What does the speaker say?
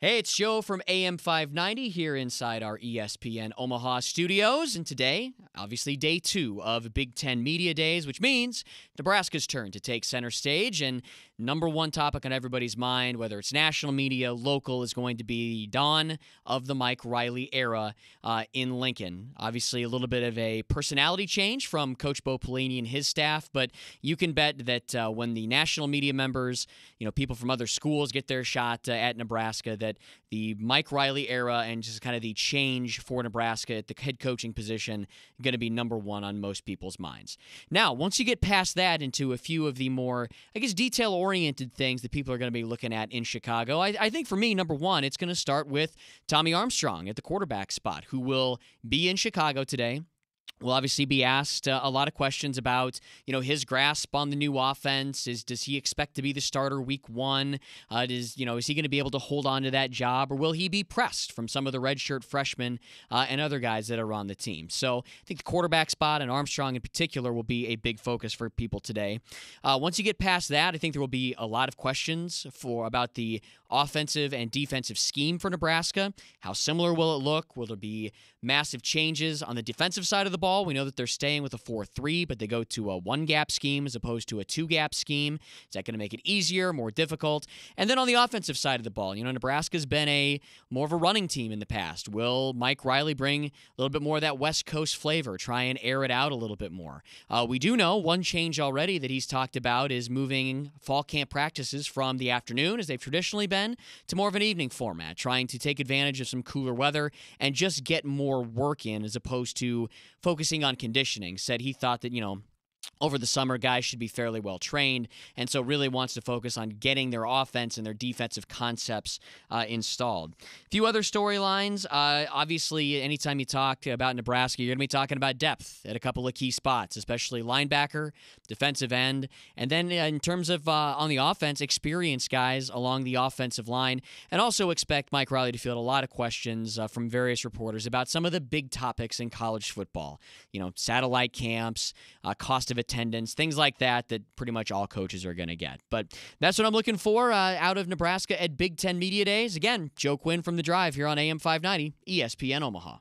Hey, it's Joe from AM590 here inside our ESPN Omaha studios. And today, obviously day 2 of Big Ten Media Days, which means Nebraska's turn to take center stage. And number one topic on everybody's mind, whether it's national media, local, is going to be the dawn of the Mike Riley era in Lincoln. Obviously, a little bit of a personality change from Coach Bo Pelini and his staff, but you can bet that when the national media members, people from other schools get their shot at Nebraska, that the Mike Riley era and just kind of the change for Nebraska at the head coaching position going to be number one on most people's minds. Now, once you get past that into a few of the more, detail-oriented things that people are going to be looking at in Chicago, I think for me, number one, it's going to start with Tommy Armstrong at the quarterback spot, who will be in Chicago today. Will obviously be asked a lot of questions about, his grasp on the new offense. Does he expect to be the starter week one? Is he going to be able to hold on to that job, or will he be pressed from some of the redshirt freshmen and other guys that are on the team? So I think the quarterback spot and Armstrong in particular will be a big focus for people today. Once you get past that, I think there will be a lot of questions about the offensive and defensive scheme for Nebraska. How similar will it look? Will there be massive changes on the defensive side of the ball? We know that they're staying with a 4-3, but they go to a one-gap scheme as opposed to a two-gap scheme. Is that going to make it easier, more difficult? And then on the offensive side of the ball, Nebraska's been more of a running team in the past. Will Mike Riley bring a little bit more of that West Coast flavor, try and air it out a little bit more? We do know one change already that he's talked about is moving fall camp practices from the afternoon, as they've traditionally been, to more of an evening format, trying to take advantage of some cooler weather and just get more work in as opposed to focusing on conditioning. Said he thought that, over the summer, guys should be fairly well trained, and so really wants to focus on getting their offense and their defensive concepts installed. A few other storylines. Obviously, anytime you talk about Nebraska, you're going to be talking about depth at a couple of key spots, especially linebacker, defensive end, and then in terms of on the offense, experienced guys along the offensive line, and also expect Mike Riley to field a lot of questions from various reporters about some of the big topics in college football. Satellite camps, cost of attendance, things like that pretty much all coaches are going to get. But that's what I'm looking for out of Nebraska at Big Ten Media Days. Again, Joe Quinn from The Drive here on AM 590 ESPN Omaha.